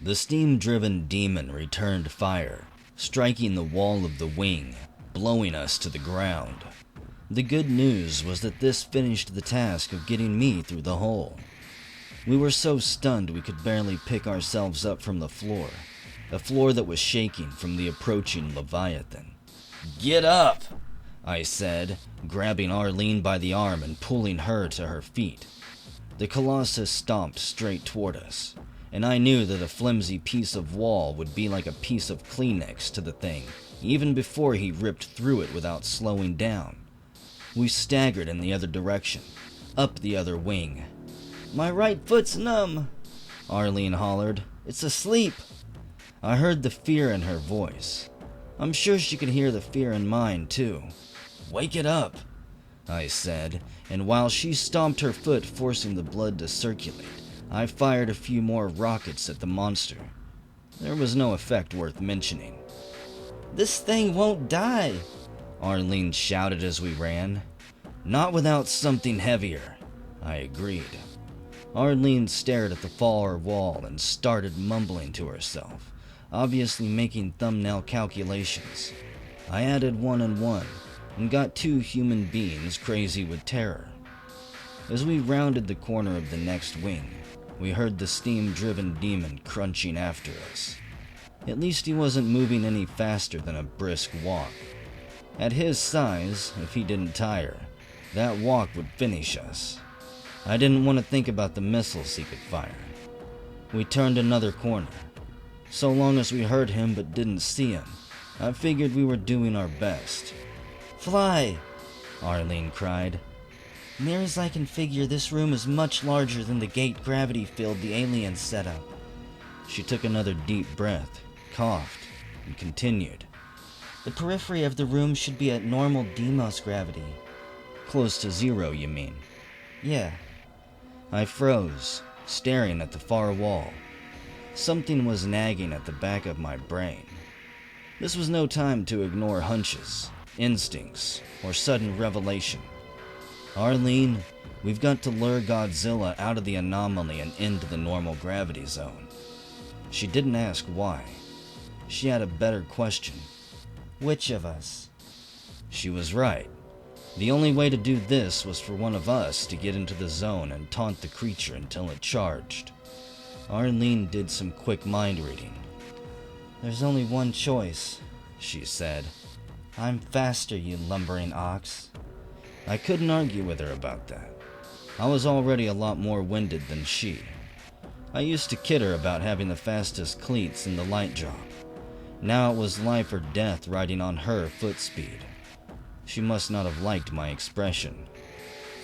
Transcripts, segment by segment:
The steam-driven demon returned fire, striking the wall of the wing, blowing us to the ground. The good news was that this finished the task of getting me through the hole. We were so stunned we could barely pick ourselves up from the floor, a floor that was shaking from the approaching Leviathan. "Get up!" I said, grabbing Arlene by the arm and pulling her to her feet. The Colossus stomped straight toward us, and I knew that a flimsy piece of wall would be like a piece of Kleenex to the thing, even before he ripped through it without slowing down. We staggered in the other direction, up the other wing. "My right foot's numb," Arlene hollered. "It's asleep." I heard the fear in her voice. I'm sure she could hear the fear in mine, too. "Wake it up," I said, and while she stomped her foot, forcing the blood to circulate, I fired a few more rockets at the monster. There was no effect worth mentioning. "This thing won't die," Arlene shouted as we ran. "Not without something heavier," I agreed. Arlene stared at the far wall and started mumbling to herself, obviously making thumbnail calculations. I added 1 and 1 and got 2 human beings crazy with terror. As we rounded the corner of the next wing, we heard the steam-driven demon crunching after us. At least he wasn't moving any faster than a brisk walk. At his size, if he didn't tire, that walk would finish us. I didn't want to think about the missiles he could fire. We turned another corner. So long as we heard him but didn't see him, I figured we were doing our best. "Fly!" Arlene cried. "Near as I can figure, this room is much larger than the gate gravity field the aliens set up." She took another deep breath, coughed, and continued. "The periphery of the room should be at normal Deimos gravity." "Close to 0, you mean?" "Yeah." I froze, staring at the far wall. Something was nagging at the back of my brain. This was no time to ignore hunches, instincts, or sudden revelation. "Arlene, we've got to lure Godzilla out of the anomaly and into the normal gravity zone." She didn't ask why. She had a better question. "Which of us?" She was right. The only way to do this was for one of us to get into the zone and taunt the creature until it charged. Arlene did some quick mind reading. "There's only one choice," she said. "I'm faster, you lumbering ox." I couldn't argue with her about that. I was already a lot more winded than she. I used to kid her about having the fastest cleats in the light drop. Now it was life or death riding on her foot speed. She must not have liked my expression.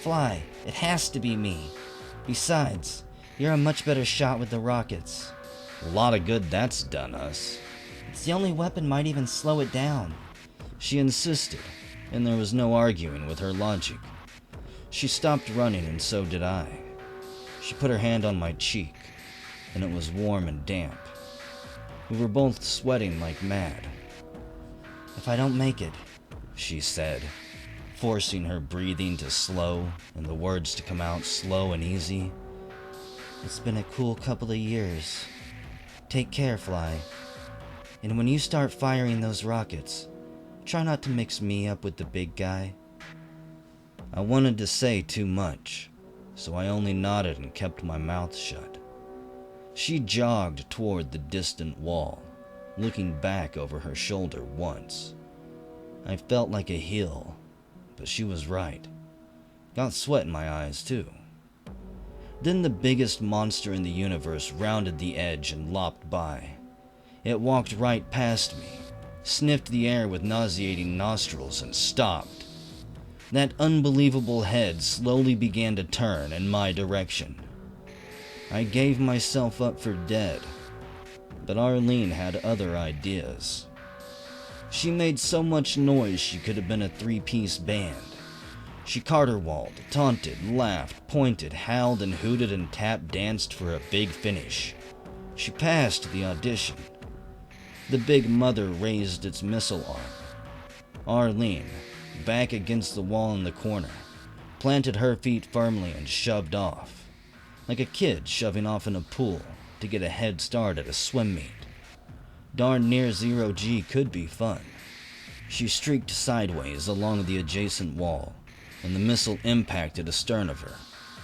"Fly, it has to be me. Besides, you're a much better shot with the rockets." "A lot of good that's done us." "It's the only weapon might even slow it down." She insisted, and there was no arguing with her logic. She stopped running, and so did I. She put her hand on my cheek, and it was warm and damp. We were both sweating like mad. "If I don't make it," she said, forcing her breathing to slow and the words to come out slow and easy, "it's been a cool couple of years. Take care, Fly. And when you start firing those rockets, try not to mix me up with the big guy." I wanted to say too much, so I only nodded and kept my mouth shut. She jogged toward the distant wall, looking back over her shoulder once. I felt like a heel, but she was right. Got sweat in my eyes, too. Then the biggest monster in the universe rounded the edge and lopped by. It walked right past me, sniffed the air with nauseating nostrils, and stopped. That unbelievable head slowly began to turn in my direction. I gave myself up for dead, but Arlene had other ideas. She made so much noise she could have been a 3-piece band. She caterwauled, taunted, laughed, pointed, howled, and hooted and tap danced for a big finish. She passed the audition. The big mother raised its missile arm. Arlene, back against the wall in the corner, planted her feet firmly and shoved off, like a kid shoving off in a pool, to get a head start at a swim meet. Darn near zero G could be fun. She streaked sideways along the adjacent wall, and the missile impacted astern of her,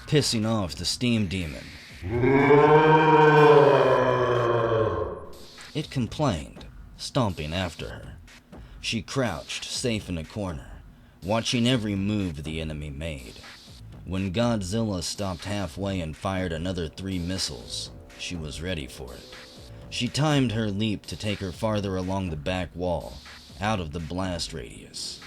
pissing off the steam demon. It complained, stomping after her. She crouched, safe in a corner, watching every move the enemy made. When Godzilla stopped halfway and fired another 3 missiles, she was ready for it. She timed her leap to take her farther along the back wall, out of the blast radius.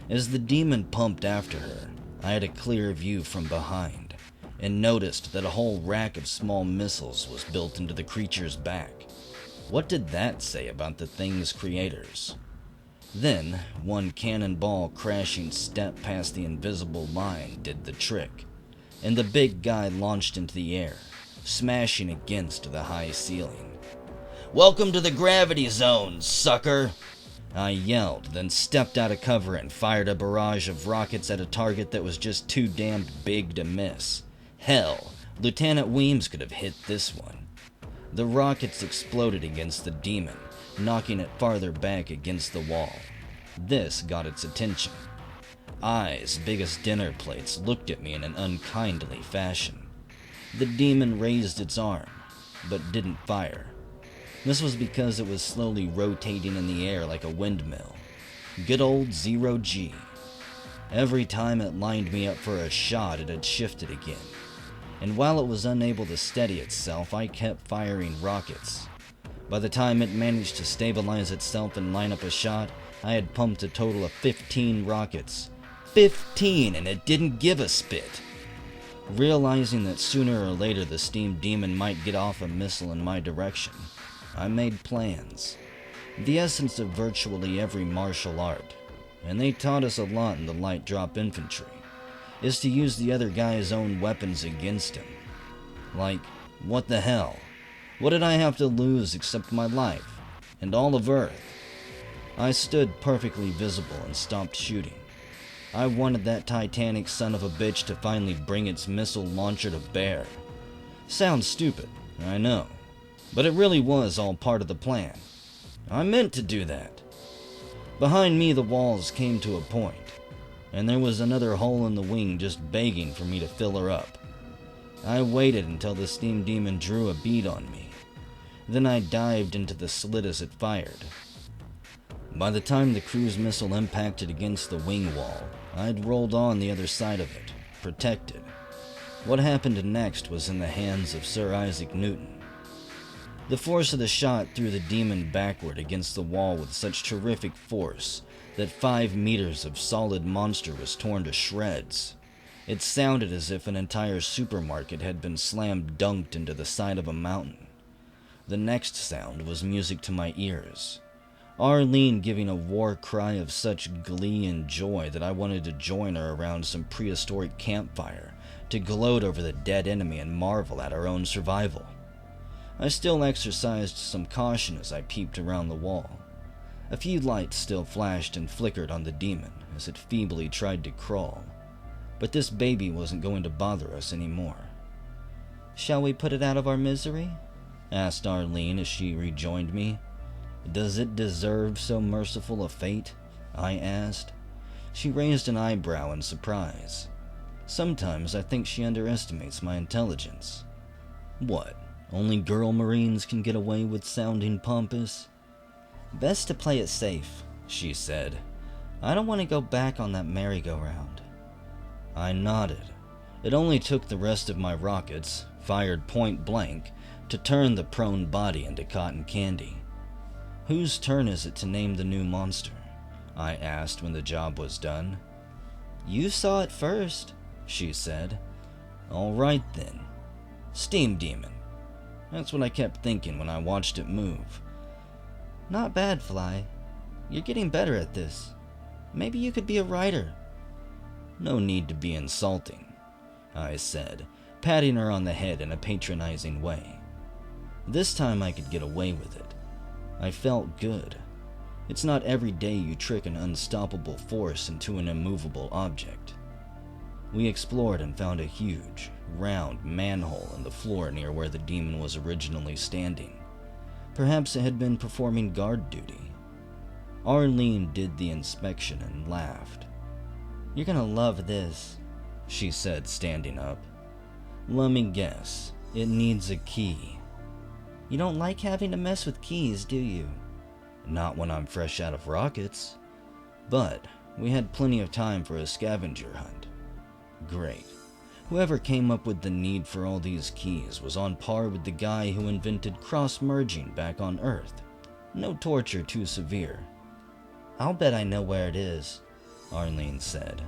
As the demon pumped after her, I had a clear view from behind, and noticed that a whole rack of small missiles was built into the creature's back. What did that say about the thing's creators? Then, one cannonball crashing step past the invisible line did the trick, and the big guy launched into the air, smashing against the high ceiling. "Welcome to the gravity zone, sucker!" I yelled, then stepped out of cover and fired a barrage of rockets at a target that was just too damned big to miss. Hell, Lieutenant Weems could have hit this one. The rockets exploded against the demon, knocking it farther back against the wall. This got its attention. Eyes big as dinner plates looked at me in an unkindly fashion. The demon raised its arm, but didn't fire. This was because it was slowly rotating in the air like a windmill. Good old zero G. Every time it lined me up for a shot, it had shifted again. And while it was unable to steady itself, I kept firing rockets. By the time it managed to stabilize itself and line up a shot, I had pumped a total of 15 rockets. 15, and it didn't give a spit. Realizing that sooner or later the steam demon might get off a missile in my direction, I made plans. The essence of virtually every martial art, and they taught us a lot in the light drop infantry, is to use the other guy's own weapons against him. Like, what the hell? What did I have to lose except my life, and all of Earth? I stood perfectly visible and stopped shooting. I wanted that titanic son of a bitch to finally bring its missile launcher to bear. Sounds stupid, I know, but it really was all part of the plan. I meant to do that. Behind me the walls came to a point, and there was another hole in the wing just begging for me to fill her up. I waited until the steam demon drew a bead on me. Then I dived into the slit as it fired. By the time the cruise missile impacted against the wing wall, I'd rolled on the other side of it, protected. What happened next was in the hands of Sir Isaac Newton. The force of the shot threw the demon backward against the wall with such terrific force that 5 meters of solid monster was torn to shreds. It sounded as if an entire supermarket had been slam dunked into the side of a mountain. The next sound was music to my ears. Arlene giving a war cry of such glee and joy that I wanted to join her around some prehistoric campfire to gloat over the dead enemy and marvel at our own survival. I still exercised some caution as I peeped around the wall. A few lights still flashed and flickered on the demon as it feebly tried to crawl, but this baby wasn't going to bother us anymore. "Shall we put it out of our misery?" asked Arlene as she rejoined me. "Does it deserve so merciful a fate?" I asked. She raised an eyebrow in surprise. Sometimes I think she underestimates my intelligence. What, only girl Marines can get away with sounding pompous? "Best to play it safe," she said. "I don't want to go back on that merry-go-round." I nodded. It only took the rest of my rockets, fired point blank, to turn the prone body into cotton candy. "Whose turn is it to name the new monster?" I asked when the job was done. "You saw it first," she said. "All right then. Steam Demon." That's what I kept thinking when I watched it move. "Not bad, Fly. You're getting better at this. Maybe you could be a writer." "No need to be insulting," I said, patting her on the head in a patronizing way. This time I could get away with it. I felt good. It's not every day you trick an unstoppable force into an immovable object. We explored and found a huge, round manhole in the floor near where the demon was originally standing. Perhaps it had been performing guard duty. Arlene did the inspection and laughed. "You're gonna love this," she said, standing up. "Let me guess, it needs a key." "You don't like having to mess with keys, do you?" "Not when I'm fresh out of rockets. But we had plenty of time for a scavenger hunt." "Great. Whoever came up with the need for all these keys was on par with the guy who invented cross-merging back on Earth. No torture too severe." "I'll bet I know where it is," Arlene said.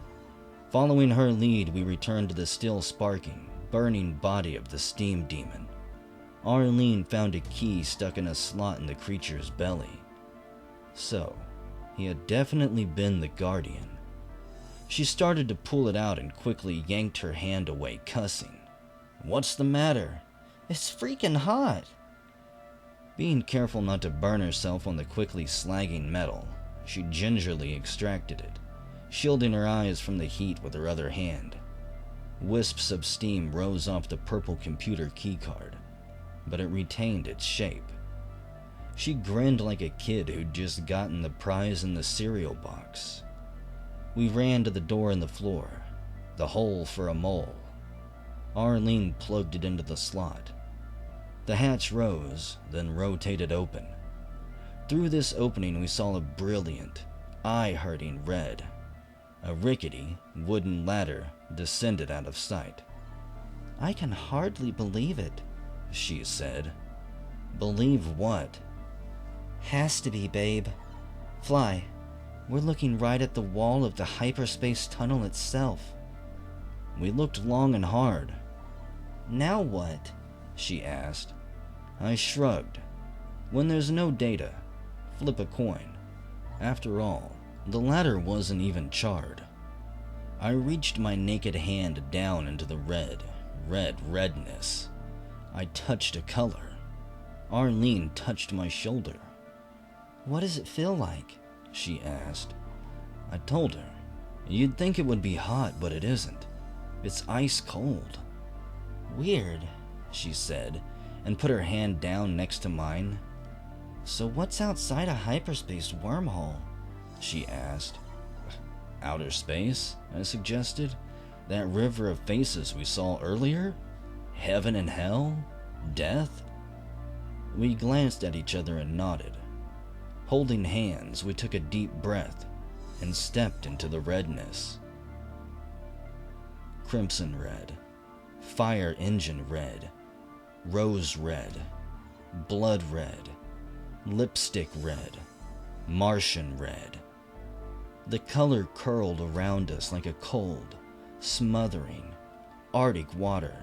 Following her lead, we returned to the still sparking, burning body of the steam demon. Arlene found a key stuck in a slot in the creature's belly. So, he had definitely been the guardian. She started to pull it out and quickly yanked her hand away, cussing. "What's the matter?" "It's freaking hot." Being careful not to burn herself on the quickly slagging metal, she gingerly extracted it, shielding her eyes from the heat with her other hand. Wisps of steam rose off the purple computer keycard, but it retained its shape. She grinned like a kid who'd just gotten the prize in the cereal box. We ran to the door in the floor, the hole for a mole. Arlene plugged it into the slot. The hatch rose, then rotated open. Through this opening we saw a brilliant, eye-hurting red. A rickety, wooden ladder descended out of sight. "I can hardly believe it," she said. "Believe what?" "Has to be, babe. Fly. We're looking right at the wall of the hyperspace tunnel itself." We looked long and hard. "Now what?" she asked. I shrugged. When there's no data, flip a coin. After all, the ladder wasn't even charred. I reached my naked hand down into the redness. I touched a color. Arlene touched my shoulder. "What does it feel like?" she asked. I told her. You'd think it would be hot, but it isn't. It's ice cold. "Weird," she said, and put her hand down next to mine. "So what's outside a hyperspace wormhole?" she asked. "Outer space," I suggested. "That river of faces we saw earlier? Heaven and hell? Death?" We glanced at each other and nodded. Holding hands, we took a deep breath and stepped into the redness. Crimson red, fire engine red, rose red, blood red, lipstick red, Martian red. The color curled around us like a cold, smothering, Arctic water,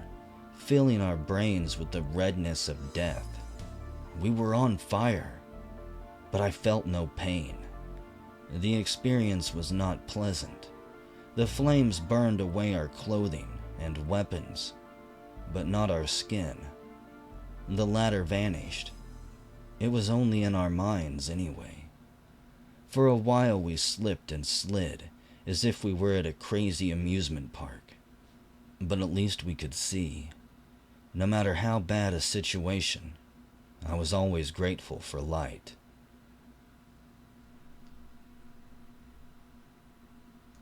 filling our brains with the redness of death. We were on fire, but I felt no pain. The experience was not pleasant. The flames burned away our clothing and weapons, but not our skin. The ladder vanished. It was only in our minds anyway. For a while we slipped and slid, as if we were at a crazy amusement park. But at least we could see. No matter how bad a situation, I was always grateful for light.